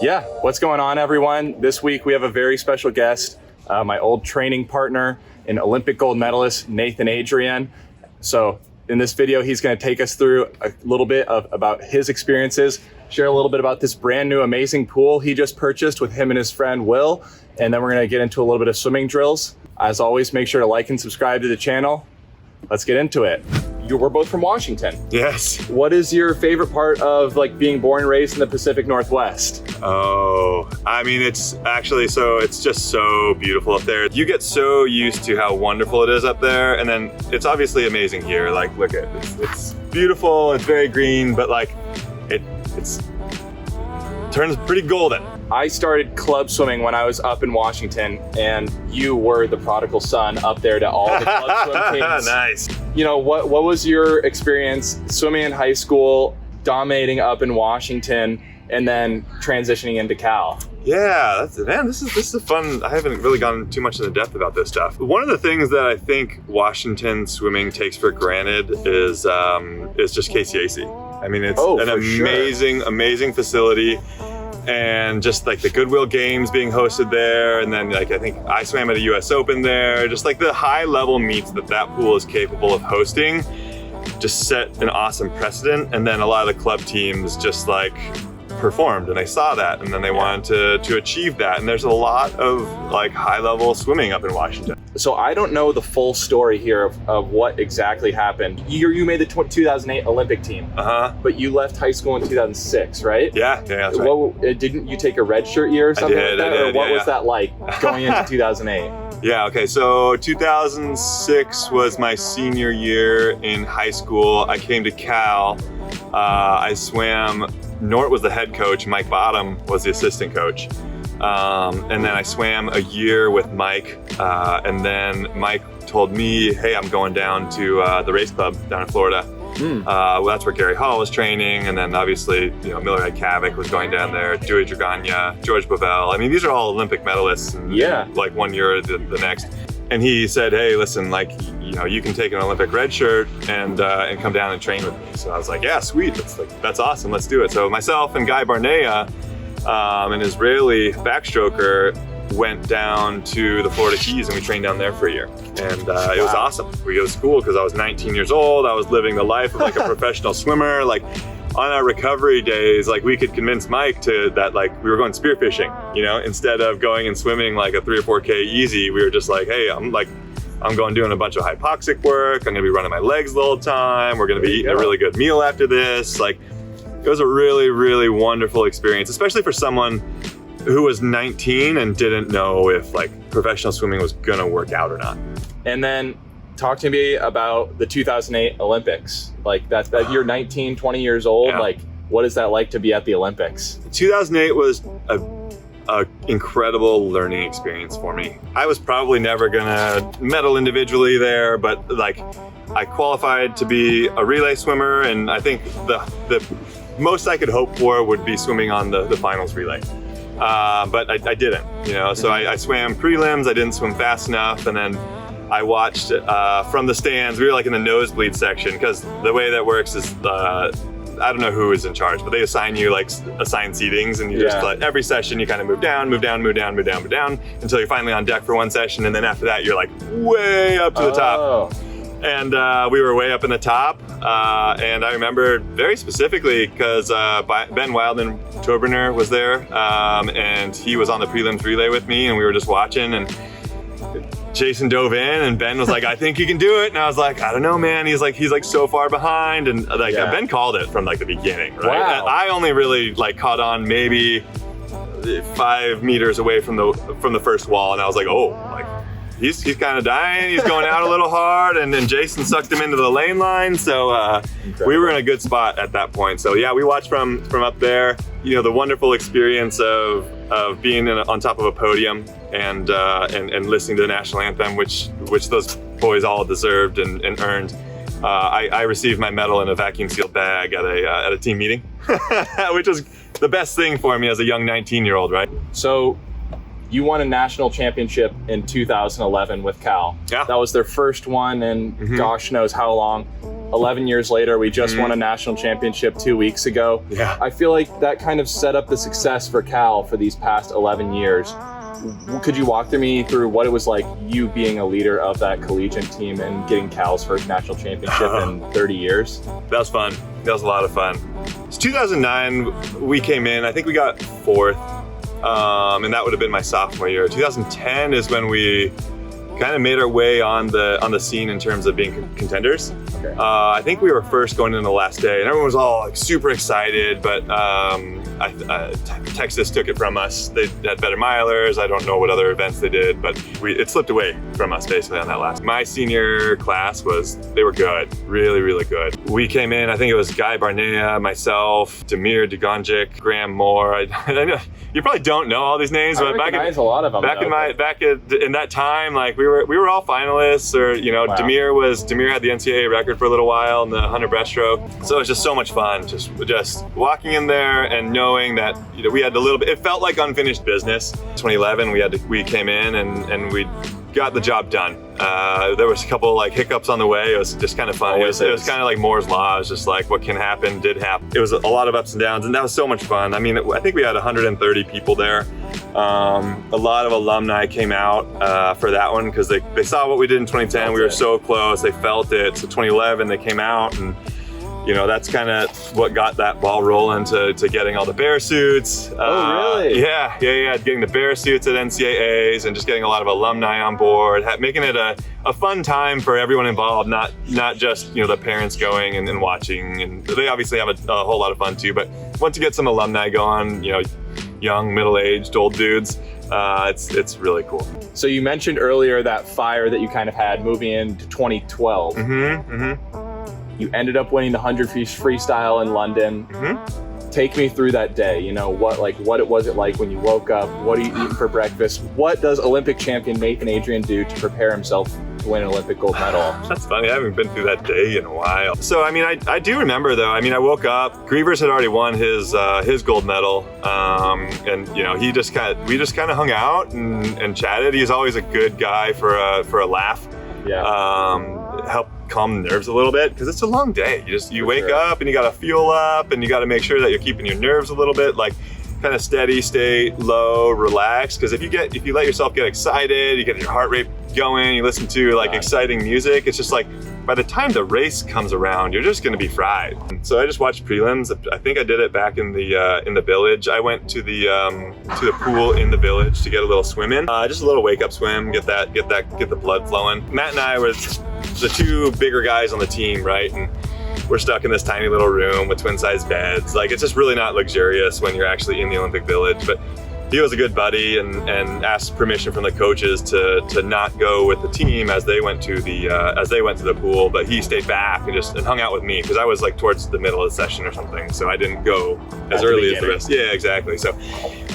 Yeah, what's going on, everyone? This week we have a very special guest, my old training partner and Olympic gold medalist, Nathan Adrian. So in this video, he's going to take us through a little bit about his experiences, share a little bit about this brand new amazing pool he just purchased with him and his friend Will, and then we're going to get into a little bit of swimming drills. As always, make sure to like and subscribe to the channel. Let's get into it. We're both from Washington. Yes. What is your favorite part of being born and raised in the Pacific Northwest? Oh, I mean, it's just so beautiful up there. You get so used to how wonderful it is up there, and then it's obviously amazing here. Like, look at it. It's beautiful, it's very green, but it turns pretty golden. I started club swimming when I was up in Washington, and you were the prodigal son up there to all the club swim teams. Nice. You know, what was your experience swimming in high school, dominating up in Washington, and then transitioning into Cal? Yeah, this is a fun. I haven't really gone too much into depth about this stuff. One of the things that I think Washington swimming takes for granted is just KCAC. I mean, it's amazing facility. And just the Goodwill Games being hosted there, and then I think I swam at a US Open there. Just the high level meets that pool is capable of hosting just set an awesome precedent. And then a lot of the club teams just performed, and they saw that, and then they wanted to achieve that. And there's a lot of high level swimming up in Washington. So I don't know the full story here of what exactly happened. You made the 2008 Olympic team, but you left high school in 2006, right? Yeah, that's right. Didn't you take a redshirt year or something I did. Or what was that like going into 2008? Yeah, okay, so 2006 was my senior year in high school. I came to Cal. I swam. Nort was the head coach. Mike Bottom was the assistant coach. And then I swam a year with Mike. And then Mike told me, hey, I'm going down to the race club down in Florida. Well, that's where Gary Hall was training. And then obviously, Miller Ed Kavik was going down there, Dewey Dragana, George Bovell. I mean, these are all Olympic medalists. And, one year or the next. And he said, hey, listen, you can take an Olympic red shirt and come down and train with me. So I was like, yeah, sweet. That's awesome. Let's do it. So myself and Guy Barnea, an Israeli backstroker, went down to the Florida Keys, and we trained down there for a year. And it was awesome. It was cool because I was 19 years old. I was living the life of a professional swimmer. On our recovery days, we could convince Mike that we were going spearfishing, instead of going and swimming a 3 or 4K easy. We were just hey, I'm going doing a bunch of hypoxic work. I'm gonna be running my legs the whole time. We're gonna be eating a really good meal after this. It was a really, really wonderful experience, especially for someone who was 19 and didn't know if professional swimming was gonna work out or not. And then talk to me about the 2008 Olympics. That you're 19, 20 years old. Yeah. What is that like to be at the Olympics? 2008 was a incredible learning experience for me. I was probably never gonna medal individually there, but I qualified to be a relay swimmer, and I think the most I could hope for would be swimming on the finals relay. But I didn't, so I swam prelims. I didn't swim fast enough, and then I watched from the stands. We were in the nosebleed section, because the way that works is I don't know who is in charge, but they assign you assigned seatings, and you just every session you kind of move down until you're finally on deck for one session, and then after that you're way up to the top. And we were way up in the top, and I remember very specifically because Ben Wildman Turberner was there, and he was on the prelims relay with me, and we were just watching, and Jason dove in, and Ben was I think you can do it. And I was I don't know, man. He's so far behind, and Ben called it from the beginning, right? Wow. I only really caught on maybe 5 meters away from the first wall, and I was he's kind of dying. He's going out a little hard, and then Jason sucked him into the lane line. So we were in a good spot at that point. So yeah, we watched from up there. The wonderful experience of being on top of a podium and listening to the national anthem, which those boys all deserved and earned. I received my medal in a vacuum sealed bag at a team meeting, which was the best thing for me as a young 19-year-old, right? So You won a national championship in 2011 with Cal. Yeah. That was their first one in gosh knows how long. 11 years later, we just won a national championship 2 weeks ago. Yeah. I feel like that kind of set up the success for Cal for these past 11 years. Could you walk me through what it was like, you being a leader of that collegiate team and getting Cal's first national championship in 30 years? That was fun. That was a lot of fun. It's 2009, we came in, I think we got 4th, and that would have been my sophomore year. 2010 is when we kind of made our way on the scene in terms of being contenders. Okay. I think we were first going in the last day, and everyone was all like super excited, but Texas took it from us. They had better milers. I don't know what other events they did, but it slipped away from us basically on that last. My senior class they were good, really, really good. We came in, I think it was Guy Barnea, myself, Damir Dugonjic, Graham Moore. I know you probably don't know all these names, but back a lot of them. In that time, like we were all finalists, or wow. Damir had the NCAA record for a little while in the 100 breaststroke. So it was just so much fun, just walking in there and knowing that we had a little bit. It felt like unfinished business. 2011, we came in and we got the job done. There was a couple like hiccups on the way. It was just kind of fun. It was kind of like Moore's Law. It was just like what can happen did happen. It was a lot of ups and downs, and that was so much fun. I mean, I think we had 130 people there. A lot of alumni came out for that one because they saw what we did in 2010. We were so close. They felt it. So 2011, they came out, and that's kind of what got that ball rolling to getting all the bear suits. Oh, really? Yeah. Getting the bear suits at NCAAs and just getting a lot of alumni on board, making it a fun time for everyone involved, not just, the parents going and watching. And they obviously have a whole lot of fun too, but once you get some alumni going, young, middle-aged, old dudes, it's really cool. So you mentioned earlier that fire that you kind of had moving into 2012. You ended up winning the 100 freestyle in London. Take me through that day. What was it like when you woke up? What are you eating for breakfast? What does Olympic champion Nathan Adrian do to prepare himself to win an Olympic gold medal? That's funny. I haven't been through that day in a while. So, I do remember though. I woke up, Grievers had already won his gold medal. And we just kind of hung out and chatted. He's always a good guy for a laugh. Yeah. Help calm the nerves a little bit, because it's a long day. You wake up and you got to fuel up, and you got to make sure that you're keeping your nerves a little bit like kind of steady state, low, relaxed. Because if you let yourself get excited, you get your heart rate going, you listen to exciting music, it's just like by the time the race comes around, you're just going to be fried. So I just watched prelims. I think I did it back in the village. I went to the pool in the village to get a little swim in, just a little wake up swim, get the blood flowing. Matt and I were the two bigger guys on the team, right? And we're stuck in this tiny little room with twin-sized beds. Like, it's just really not luxurious when you're actually in the Olympic Village. But he was a good buddy and asked permission from the coaches to not go with the team as they went to the pool, but he stayed back and hung out with me because I was like towards the middle of the session or something, so I didn't go as early as the rest. Yeah, exactly. So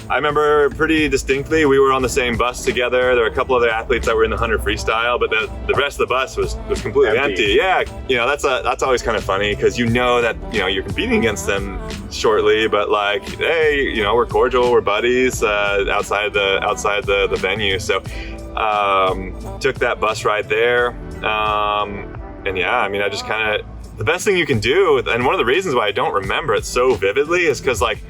I remember pretty distinctly we were on the same bus together. There were a couple other athletes that were in the 100 freestyle, but the rest of the bus was completely empty. Yeah, that's always kind of funny because that you're competing against them shortly, but like, hey, we're cordial, we're buddies. Outside the venue, so took that bus ride there, and yeah, I just kind of, the best thing you can do, and one of the reasons why I don't remember it so vividly is because like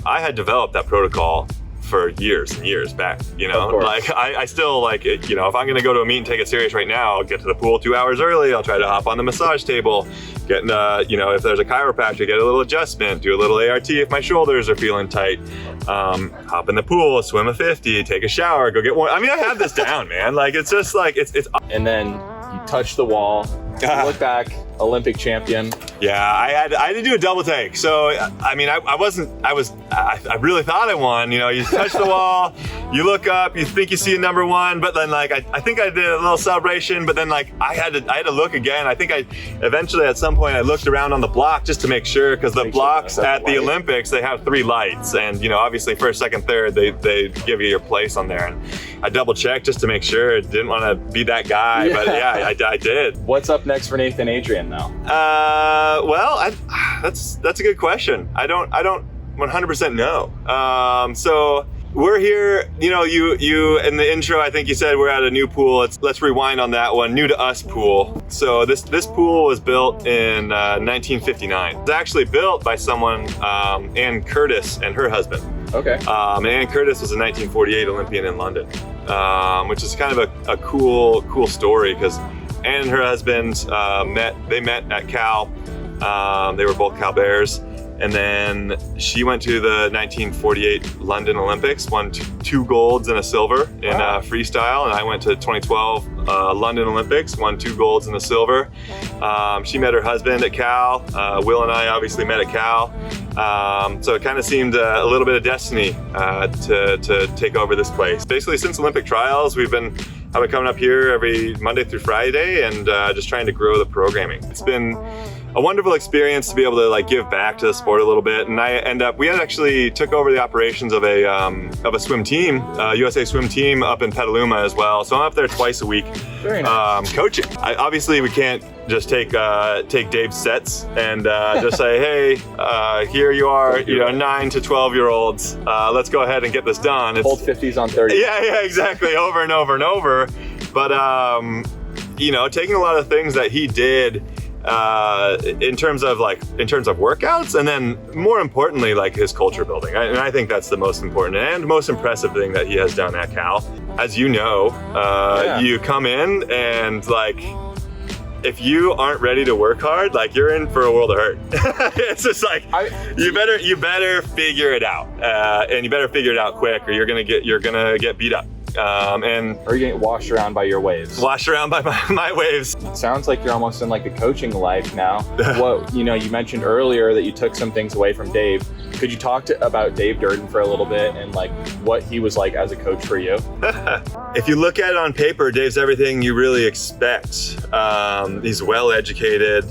I had developed that protocol for years and years back, like I still like it, if I'm gonna go to a meet and take it serious right now, I'll get to the pool 2 hours early, I'll try to hop on the massage table, get if there's a chiropractor, get a little adjustment, do a little ART if my shoulders are feeling tight, hop in the pool, swim a 50, take a shower, go get one. I have this down, man. Like, it's just like it's and then you touch the wall, you look back, Olympic champion. Yeah, I had to do a double take. So I really thought I won. You touch the wall, you look up, you think you see a number one, but then like I think I did a little celebration, but then like I had to look again. I think I eventually at some point I looked around on the block just to make sure, because the blocks at the Olympics, they have 3 lights, and obviously first, second, third, they give you your place on there, and I double checked just to make sure. Didn't want to be that guy, but yeah, I did. What's up next for Nathan Adrian now? Well, that's a good question. I don't 100% know. So we're here, you know, you in the intro, I think you said we're at a new pool. Let's rewind on that one, new to us pool. So this pool was built in 1959. It's actually built by someone, Ann Curtis and her husband. Okay. Ann Curtis was a 1948 Olympian in London, which is kind of a cool story, because Ann and her husband met at Cal. They were both Cal Bears. And then she went to the 1948 London Olympics, won two golds and a silver in freestyle. And I went to 2012 London Olympics, won 2 golds and a silver. She met her husband at Cal. Will and I obviously met at Cal. So it kind of seemed a little bit of destiny to take over this place. Basically, since Olympic trials, I've been coming up here every Monday through Friday and just trying to grow the programming. It's been a wonderful experience to be able to like give back to the sport a little bit. And we actually took over the operations of a swim team, USA swim team up in Petaluma as well. So I'm up there twice a week. Very nice. Coaching. Obviously we can't just take Dave's sets and just say, hey, here you are, 9 to 12-year-olds. Let's go ahead and get this done. Hold 50s on 30s. Yeah, exactly. Over and over and over. But taking a lot of things that he did in terms of workouts, and then more importantly, like his culture building. And I think that's the most important and most impressive thing that he has done at Cal. As you know, you come in and like, if you aren't ready to work hard, like you're in for a world of hurt. It's just like, you better figure it out, and you better figure it out quick, or you're gonna get beat up. And or you're getting washed around by your waves. Washed around by my waves. It sounds like you're almost in like the coaching life now. You mentioned earlier that you took some things away from Dave. Could you talk about Dave Durden for a little bit and like what he was like as a coach for you? If you look at it on paper, Dave's everything you really expect. He's well educated.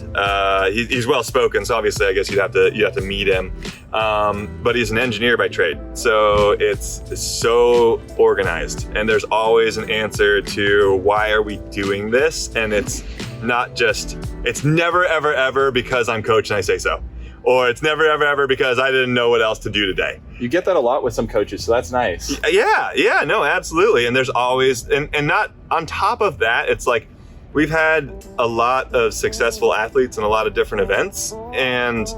He's well spoken. So obviously, I guess you'd have to meet him. But he's an engineer by trade, so it's so organized. And there's always an answer to why are we doing this? And it's never, ever, ever because I'm coach and I say so. Or it's never, ever, ever because I didn't know what else to do today. You get that a lot with some coaches, so that's nice. Yeah, no, absolutely. And there's always, and not on top of that, it's like we've had a lot of successful athletes in a lot of different events, and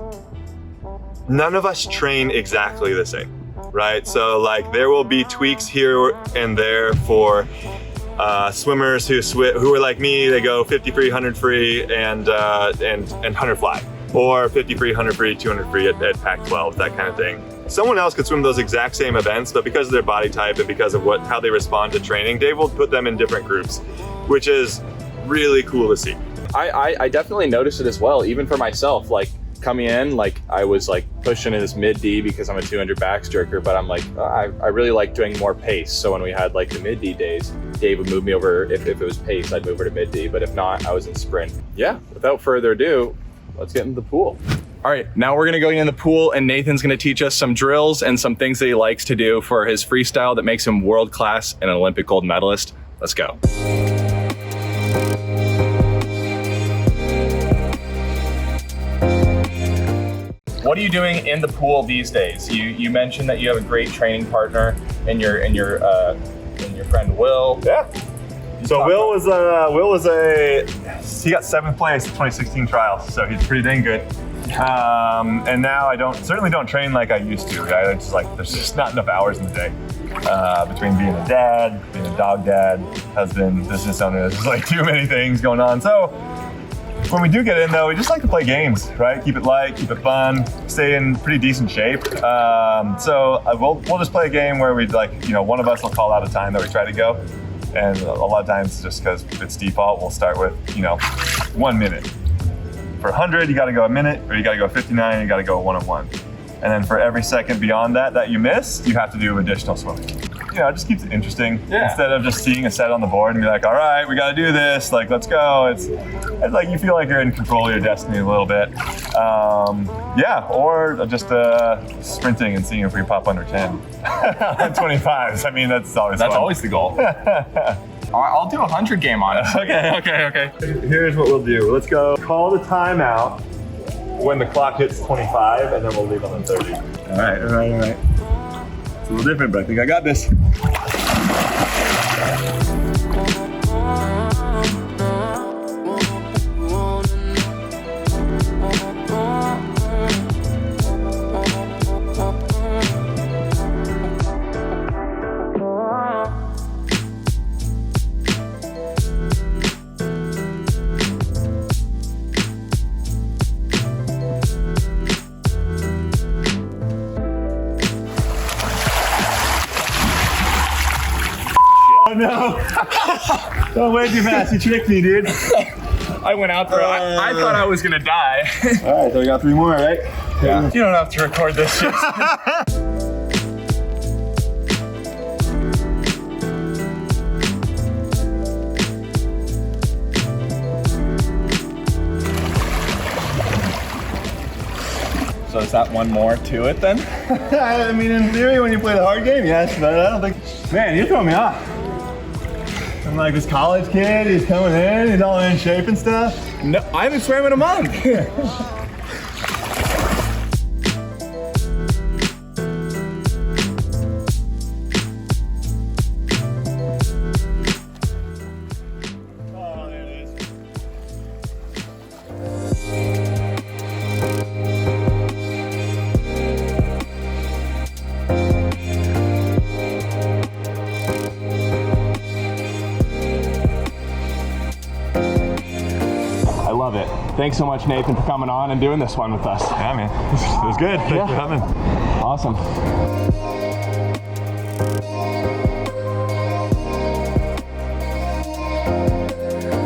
none of us train exactly the same. Right, so like there will be tweaks here and there for swimmers who are like me. They go 50 free, 100 free, and 100 fly, or 50 free, 100 free, 200 free at Pac-12, that kind of thing. Someone else could swim those exact same events, but because of their body type and because of how they respond to training, Dave will put them in different groups, which is really cool to see. I definitely noticed it as well, even for myself. Like coming in, like I was like pushing in this mid D because I'm a 200 backstroker, but I'm like, I really like doing more pace. So when we had like the mid D days, Dave would move me over. If it was pace, I'd move her to mid D, but if not, I was in sprint. Yeah, without further ado, let's get into the pool. All right, now we're gonna go in the pool and Nathan's gonna teach us some drills and some things that he likes to do for his freestyle that makes him world-class and an Olympic gold medalist. Let's go. What are you doing in the pool these days? You mentioned that you have a great training partner in your friend Will. Yeah. So Will was he got 7th place at 2016 trials, so he's pretty dang good. And now I certainly don't train like I used to. Right? It's just like there's just not enough hours in the day between being a dad, being a dog dad, husband, business owner. There's like too many things going on. So when we do get in though, we just like to play games, right? Keep it light, keep it fun, stay in pretty decent shape. So we'll just play a game where we one of us will call out a time that we try to go. And a lot of times just because it's default, we'll start with, 1 minute. For 100, you gotta go a minute, or you gotta go 59, you gotta go a 1-on-1. And then for every second beyond that you miss, you have to do additional swimming. It just keeps it interesting. Yeah. Instead of just seeing a set on the board and be like, all right, we gotta do this, like, let's go. It's like you feel like you're in control of your destiny a little bit. Or just sprinting and seeing if we pop under 10 on 25s. I mean, that's always fun. Always the goal. I'll do a 100 game on it. Okay. Here's what we'll do. Let's go call the timeout when the clock hits 25, and then we'll leave on the 30. All right. So a little different, but I think I got this. Oh no! Don't way too fast. You tricked me, dude. I went out there. I thought I was gonna die. All right, so we got 3 more, right? Yeah. You don't have to record this shit. So is that one more to it then? I mean, in theory, when you play the hard game, yes, but I don't think. Man, you're throwing me off. I'm like this college kid. He's coming in. He's all in shape and stuff. No, I haven't swam in a month. Oh, there it is. I love it. Thanks so much, Nathan, for coming on and doing this one with us. Yeah, man. It was good. Thanks for coming. Awesome.